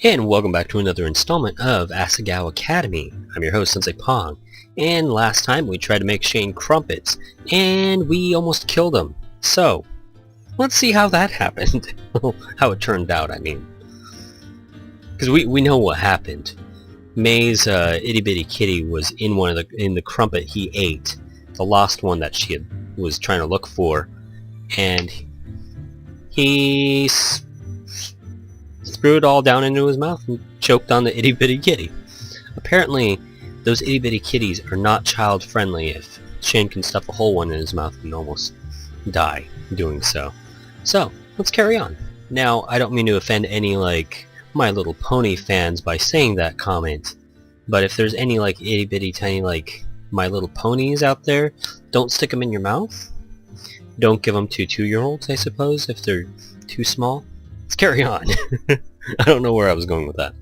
And welcome back to another installment of Asagao Academy. I'm your host, sensei-pong. And last time we tried to make Shane crumpets, and we almost killed him. So, let's see how that happened. How it turned out, I mean. Because we know what happened. May's itty-bitty kitty was in the crumpet he ate. The lost one that she was trying to look for. And he threw it all down into his mouth and choked on the itty-bitty kitty. Apparently, those itty-bitty kitties are not child-friendly if Shane can stuff a whole one in his mouth and almost die doing so. So, let's carry on. Now, I don't mean to offend any, My Little Pony fans by saying that comment, but if there's any, itty-bitty tiny, My Little Ponies out there, don't stick them in your mouth. Don't give them to 2-year-olds, I suppose, if they're too small. Let's carry on. I don't know where I was going with that.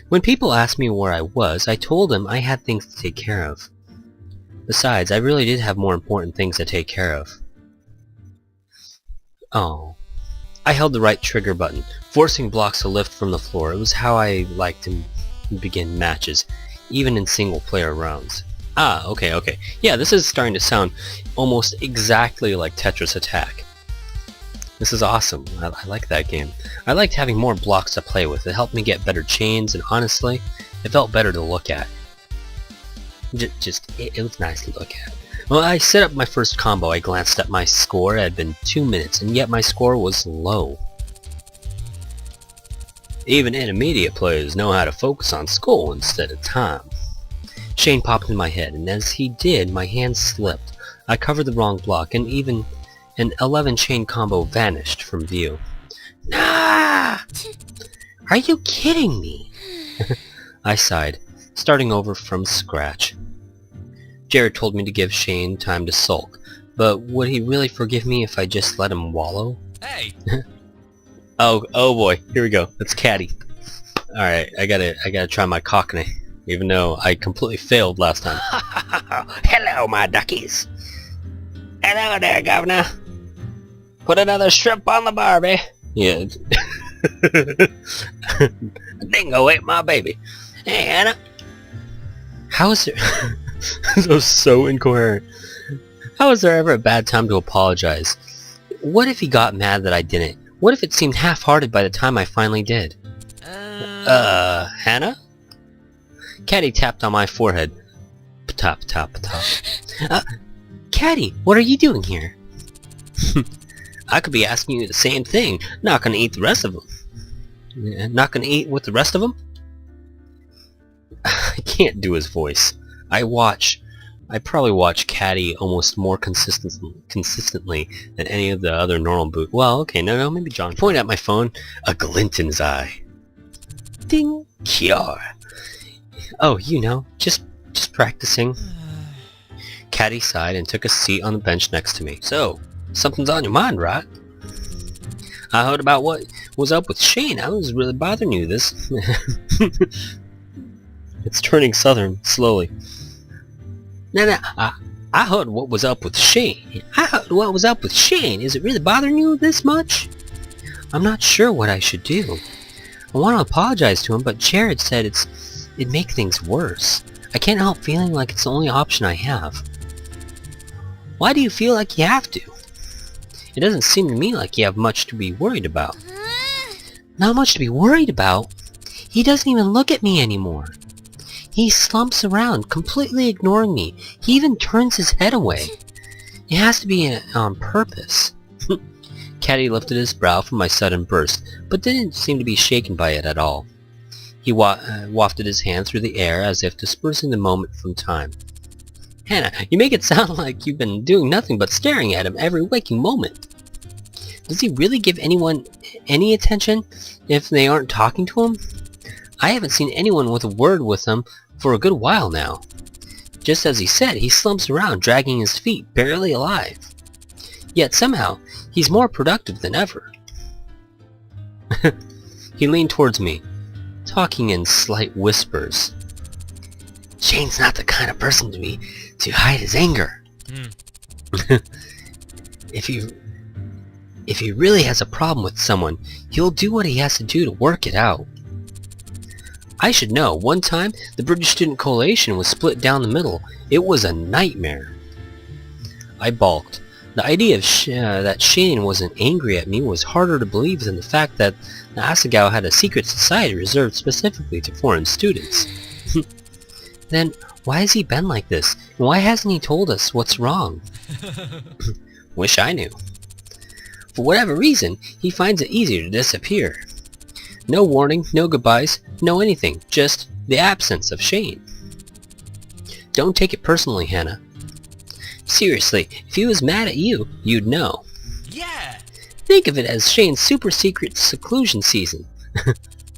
When people asked me where I was, I told them I had things to take care of. Besides, I really did have more important things to take care of. Oh. I held the right trigger button, forcing blocks to lift from the floor. It was how I liked to begin matches, even in single-player rounds. Ah, okay. Yeah, this is starting to sound almost exactly like Tetris Attack. This is awesome. I like that game. I liked having more blocks to play with. It helped me get better chains, and honestly, it felt better to look at. It was nice to look at. Well, I set up my first combo. I glanced at my score. It had been 2 minutes, and yet my score was low. Even intermediate players know how to focus on score instead of time. Shane popped in my head, and as he did, my hand slipped. I covered the wrong block, and even an 11 chain combo vanished from view. Nah! Are you kidding me? I sighed, starting over from scratch. Jared told me to give Shane time to sulk, but would he really forgive me if I just let him wallow? Hey! oh boy, here we go. It's Caddy. Alright, I gotta try my Cockney, even though I completely failed last time. Hello, my duckies. Hello there, Governor. Put another shrimp on the barbie. Yeah. Dingo ate my baby. Hey, Anna. How is there... That was so incoherent. How is there ever a bad time to apologize? What if he got mad that I didn't? What if it seemed half-hearted by the time I finally did? Hannah? Caddy tapped on my forehead. Patop, patop, patop. Caddy, what are you doing here? I could be asking you the same thing. Not gonna eat the rest of them. Not gonna eat with the rest of them? I can't do his voice. I probably watch Caddy almost more consistently than any of the other normal boot. Well, okay, no, maybe John. Point at my phone, a glint in his eye. Ding, Kiara. Oh, just practicing. Caddy sighed and took a seat on the bench next to me. So, something's on your mind, right? I heard about what was up with Shane. I was really bothering you this. It's turning southern, slowly. No, I heard what was up with Shane. Is it really bothering you this much? I'm not sure what I should do. I want to apologize to him, but Jared said it'd make things worse. I can't help feeling like it's the only option I have. Why do you feel like you have to? It doesn't seem to me like you have much to be worried about. Not much to be worried about? He doesn't even look at me anymore. He slumps around, completely ignoring me. He even turns his head away. It has to be on purpose. Caddy lifted his brow from my sudden burst, but didn't seem to be shaken by it at all. He wafted his hand through the air as if dispersing the moment from time. Hannah, you make it sound like you've been doing nothing but staring at him every waking moment. Does he really give anyone any attention if they aren't talking to him? I haven't seen anyone with a word with him for a good while now. Just as he said, he slumps around, dragging his feet, barely alive. Yet somehow, he's more productive than ever. He leaned towards me, talking in slight whispers. Shane's not the kind of person to hide his anger. If If he really has a problem with someone, he'll do what he has to do to work it out. I should know, one time, the British Student Coalition was split down the middle. It was a nightmare. I balked. The idea of that Shane wasn't angry at me was harder to believe than the fact that the Asagao had a secret society reserved specifically to foreign students. Then, why has he been like this? And why hasn't he told us what's wrong? Wish I knew. For whatever reason, he finds it easier to disappear. No warning, no goodbyes, no anything, just the absence of Shane. Don't take it personally, Hannah. Seriously, if he was mad at you, you'd know. Yeah! Think of it as Shane's super secret seclusion season.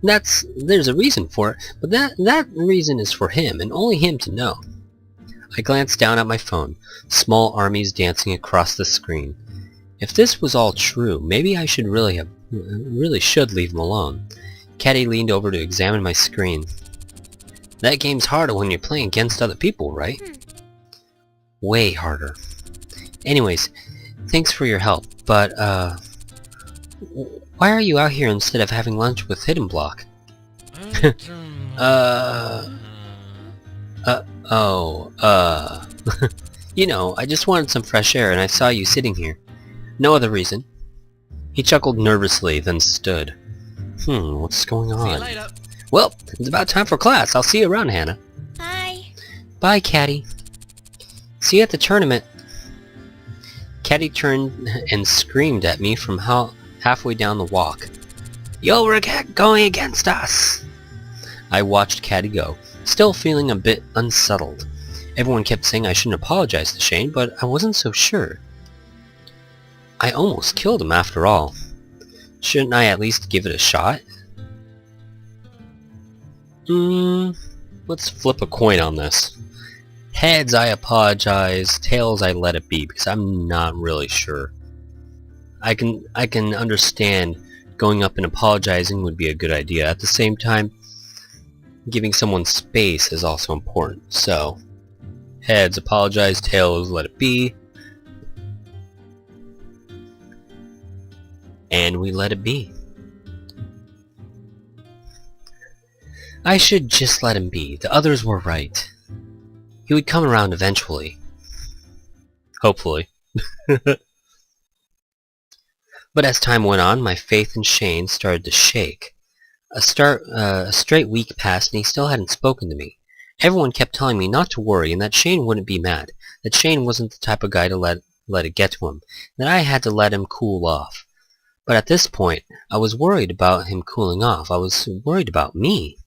There's a reason for it, but that reason is for him, and only him to know. I glanced down at my phone, small armies dancing across the screen. If this was all true, maybe I should really should leave him alone. Caddy leaned over to examine my screen. That game's harder when you're playing against other people, right? Way harder. Anyways, thanks for your help, but, why are you out here instead of having lunch with Hidden Block? You know, I just wanted some fresh air and I saw you sitting here. No other reason. He chuckled nervously, then stood. What's going on? See you later. Well, it's about time for class. I'll see you around, Hannah. Bye. Bye, Caddy. See you at the tournament. Caddy turned and screamed at me from halfway down the walk. You'll regret going against us! I watched Caddy go, still feeling a bit unsettled. Everyone kept saying I shouldn't apologize to Shane, but I wasn't so sure. I almost killed him after all. Shouldn't I at least give it a shot? Let's flip a coin on this. Heads, I apologize. Tails, I let it be, because I'm not really sure. I can understand going up and apologizing would be a good idea. At the same time, giving someone space is also important. So, heads, apologize. Tails, let it be. And we let it be. I should just let him be. The others were right. He would come around eventually. Hopefully. But as time went on, my faith in Shane started to shake. A straight week passed and he still hadn't spoken to me. Everyone kept telling me not to worry and that Shane wouldn't be mad. That Shane wasn't the type of guy to let it get to him. That I had to let him cool off. But at this point, I was worried about him cooling off. I was worried about me.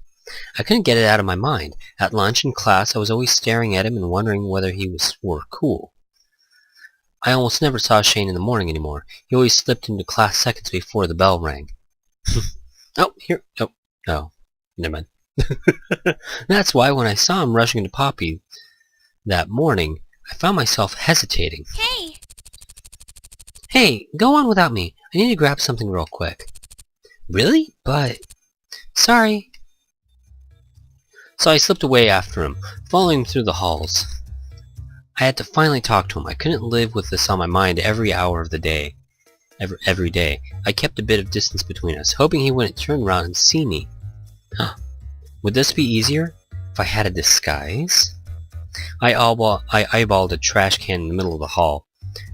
I couldn't get it out of my mind. At lunch and class, I was always staring at him and wondering whether he were cool. I almost never saw Shane in the morning anymore. He always slipped into class seconds before the bell rang. Oh, here. Oh, never mind. That's why when I saw him rushing into Poppy that morning, I found myself hesitating. Hey! Hey, go on without me. I need to grab something real quick. Really? But... Sorry. So I slipped away after him, following him through the halls. I had to finally talk to him. I couldn't live with this on my mind every hour of the day. Every day. I kept a bit of distance between us, hoping he wouldn't turn around and see me. Would this be easier if I had a disguise? I eyeballed a trash can in the middle of the hall.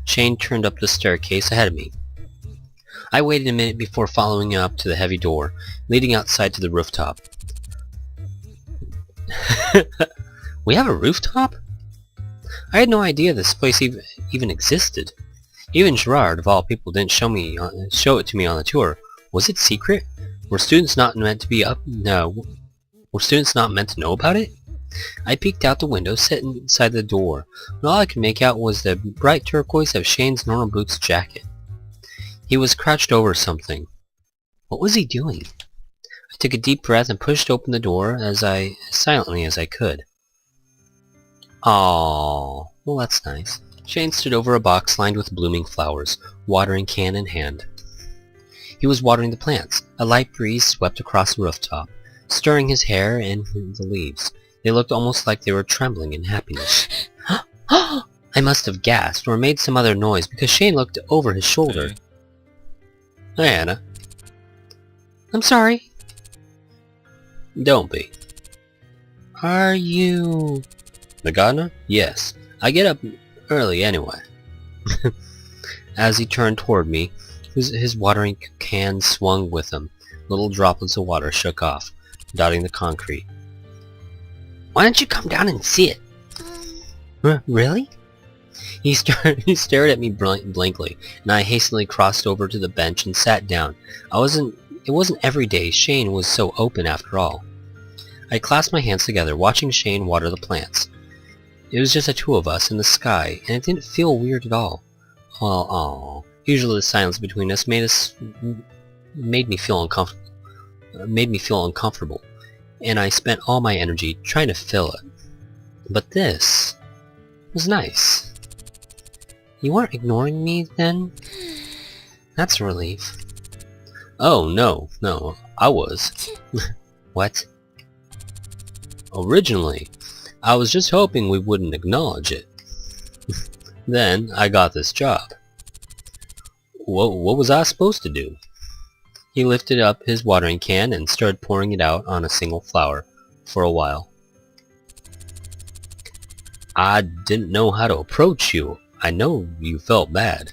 Shane turned up the staircase ahead of me. I waited a minute before following up to the heavy door, leading outside to the rooftop. We have a rooftop? I had no idea this place even existed. Even Gerard, of all people, didn't show it to me on the tour. Was it secret? Were students not meant to be up? No. Were students not meant to know about it? I peeked out the window, sitting inside the door, and all I could make out was the bright turquoise of Shane's normal boots jacket. He was crouched over something. What was he doing? I took a deep breath and pushed open the door as silently as I could. Aww, well that's nice. Shane stood over a box lined with blooming flowers, watering can in hand. He was watering the plants. A light breeze swept across the rooftop, stirring his hair and the leaves. They looked almost like they were trembling in happiness. I must have gasped or made some other noise because Shane looked over his shoulder. Hi, Anna. I'm sorry. Don't be. Are you... The gardener? Yes. I get up early anyway. As he turned toward me, his watering can swung with him. Little droplets of water shook off, dotting the concrete. Why don't you come down and see it? Really? He stared at me blankly, and I hastily crossed over to the bench and sat down. It wasn't every day Shane was so open after all. I clasped my hands together, watching Shane water the plants. It was just the two of us in the sky, and it didn't feel weird at all. Well, aww. Usually the silence between us made me feel uncomfortable, and I spent all my energy trying to fill it. But this was nice. You weren't ignoring me then? That's a relief. Oh, no, I was. What? Originally, I was just hoping we wouldn't acknowledge it. Then, I got this job. What was I supposed to do? He lifted up his watering can and started pouring it out on a single flower for a while. I didn't know how to approach you. I know you felt bad.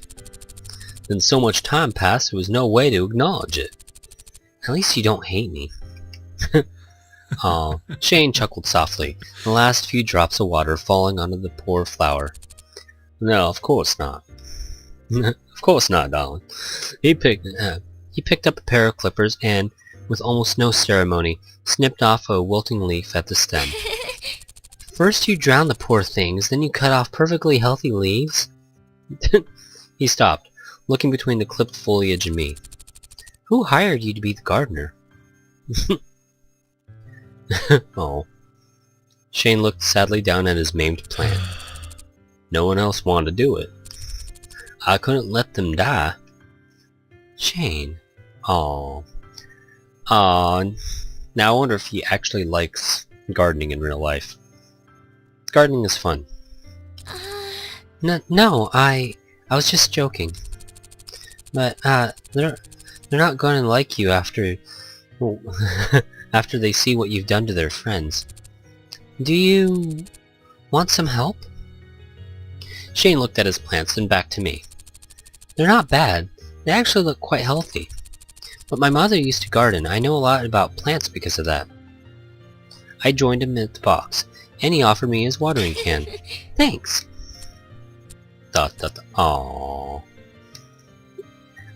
Then so much time passed, there was no way to acknowledge it. At least you don't hate me. Aw, Shane chuckled softly, the last few drops of water falling onto the poor flower. No, of course not. Of course not, darling. He picked up a pair of clippers and, with almost no ceremony, snipped off a wilting leaf at the stem. First you drown the poor things, then you cut off perfectly healthy leaves? He stopped, looking between the clipped foliage and me. Who hired you to be the gardener? Oh. Shane looked sadly down at his maimed plant. No one else wanted to do it. I couldn't let them die. Shane. Oh. Now I wonder if he actually likes gardening in real life. Gardening is fun. No, I was just joking. But, they're not going to like you after... after they see what you've done to their friends. Do you... want some help? Shane looked at his plants, then back to me. They're not bad. They actually look quite healthy. But my mother used to garden. I know a lot about plants because of that. I joined him at the box, and he offered me his watering can. Thanks. Aww.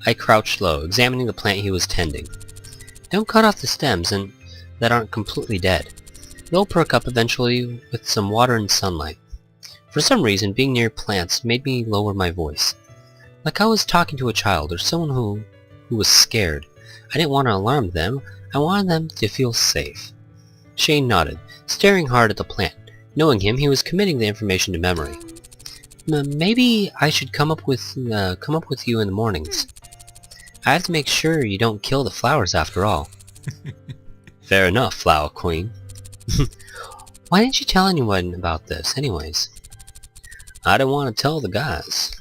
I crouched low, examining the plant he was tending. Don't cut off the stems that aren't completely dead. They'll perk up eventually with some water and sunlight. For some reason, being near plants made me lower my voice. Like I was talking to a child or someone who was scared. I didn't want to alarm them. I wanted them to feel safe. Shane nodded, staring hard at the plant. Knowing him, he was committing the information to memory. Maybe I should come up with you in the mornings. I have to make sure you don't kill the flowers after all. Fair enough, Flower Queen. Why didn't you tell anyone about this, anyways? I didn't want to tell the guys.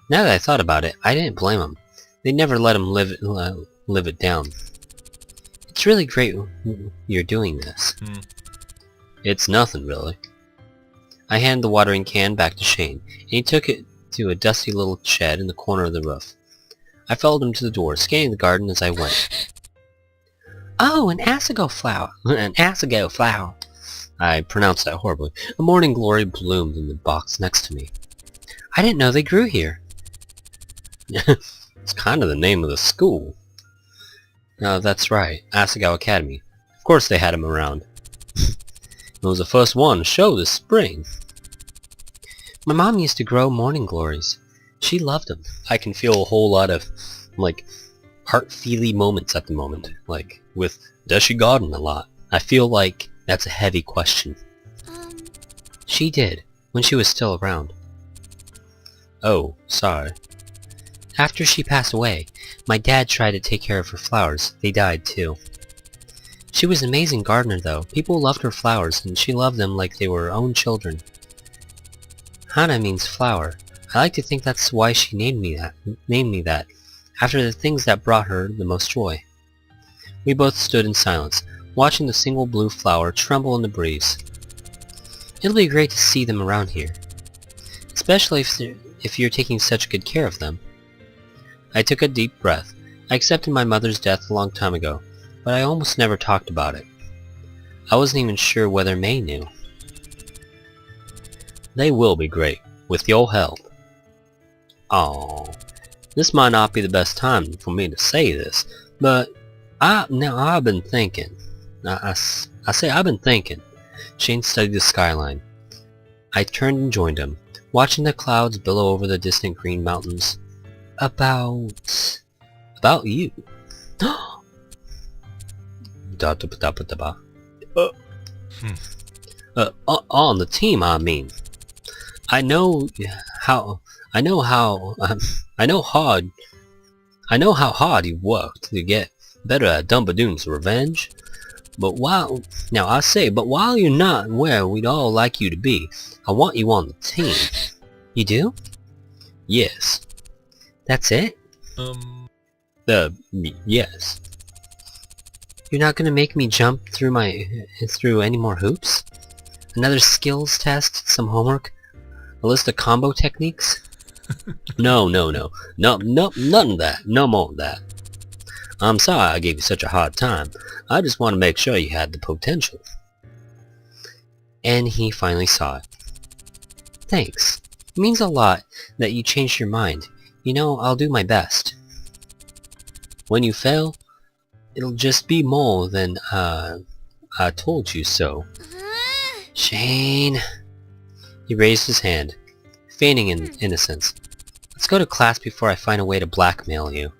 Now that I thought about it, I didn't blame them. They never let him live it down. It's really great you're doing this. It's nothing, really. I handed the watering can back to Shane, and he took it to a dusty little shed in the corner of the roof. I followed him to the door, scanning the garden as I went. Oh, an Asagao flower! An Asagao flower! I pronounced that horribly. A morning glory bloomed in the box next to me. I didn't know they grew here. It's kind of the name of the school. No, that's right. Asagao Academy. Of course they had him around. It was the first one to show this spring. My mom used to grow morning glories. She loved them. I can feel a whole lot of, heart-feely moments at the moment. Does she garden a lot? I feel like that's a heavy question. She did, when she was still around. Oh, sorry. After she passed away, my dad tried to take care of her flowers. They died, too. She was an amazing gardener, though. People loved her flowers, and she loved them like they were her own children. Hana means flower. I like to think that's why she named me that. after the things that brought her the most joy. We both stood in silence, watching the single blue flower tremble in the breeze. It'll be great to see them around here, especially if you're taking such good care of them. I took a deep breath. I accepted my mother's death a long time ago, but I almost never talked about it. I wasn't even sure whether May knew. They will be great, with your help. Aww. This might not be the best time for me to say this, but I've been thinking. I say I've been thinking. Shane studied the skyline. I turned and joined him, watching the clouds billow over the distant green mountains. About you. On the team, I mean. I know how hard you worked to get better at Dumbadoon's revenge. But while you're not where we'd all like you to be, I want you on the team. You do? Yes. That's it? Yes. You're not gonna make me jump through any more hoops? Another skills test? Some homework? A list of combo techniques? No, none of that. No more of that. I'm sorry I gave you such a hard time. I just want to make sure you had the potential. And he finally saw it. Thanks. It means a lot that you changed your mind. You know, I'll do my best. When you fail, it'll just be more than, I told you so. Shane. He raised his hand, feigning innocence. Let's go to class before I find a way to blackmail you.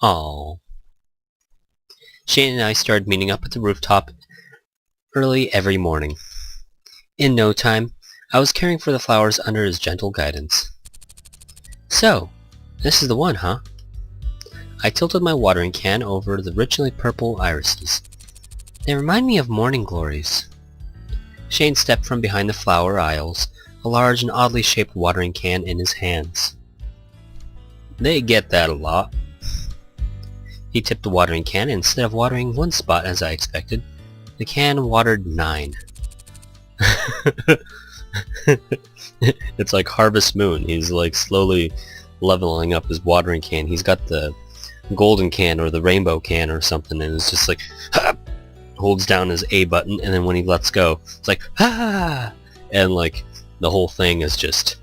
Aww. Shane and I started meeting up at the rooftop early every morning. In no time, I was caring for the flowers under his gentle guidance. So, this is the one, huh? I tilted my watering can over the richly purple irises. They remind me of morning glories. Shane stepped from behind the flower aisles, a large and oddly shaped watering can in his hands. They get that a lot. He tipped the watering can, and instead of watering one spot as I expected, the can watered 9. It's like Harvest Moon. He's like slowly leveling up his watering can. He's got the golden can or the rainbow can or something, and it's just like holds down his A button, and then when he lets go, it's like and like the whole thing is just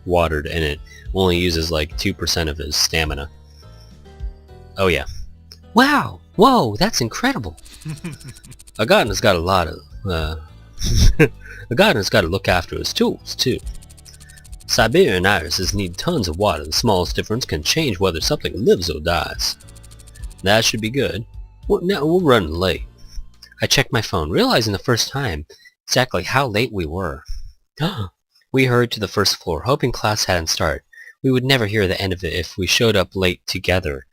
watered, and it only uses like 2% of his stamina. Oh yeah. Wow! Whoa, that's incredible! A gardener's got a lot of a gardener's got to look after his tools too. Siberian irises need tons of water. The smallest difference can change whether something lives or dies. That should be good. Now we're running late. I checked my phone, realizing the first time exactly how late we were. We hurried to the first floor, hoping class hadn't started. We would never hear the end of it if we showed up late together,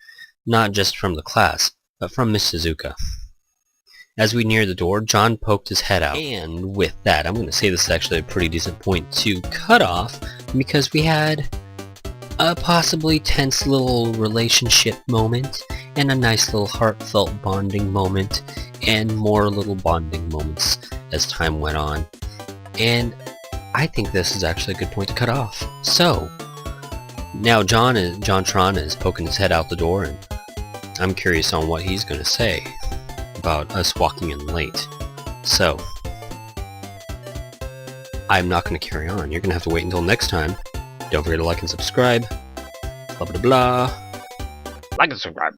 not just from the class, but from Miss Suzuka. As we neared the door, John poked his head out. And with that, I'm going to say this is actually a pretty decent point to cut off, because we had a possibly tense little relationship moment, and a nice little heartfelt bonding moment, and more little bonding moments as time went on. And I think this is actually a good point to cut off. So, now John Tron is poking his head out the door, and I'm curious on what he's going to say about us walking in late. So, I'm not going to carry on. You're going to have to wait until next time. Don't forget to like and subscribe. Blah blah blah. Like and subscribe.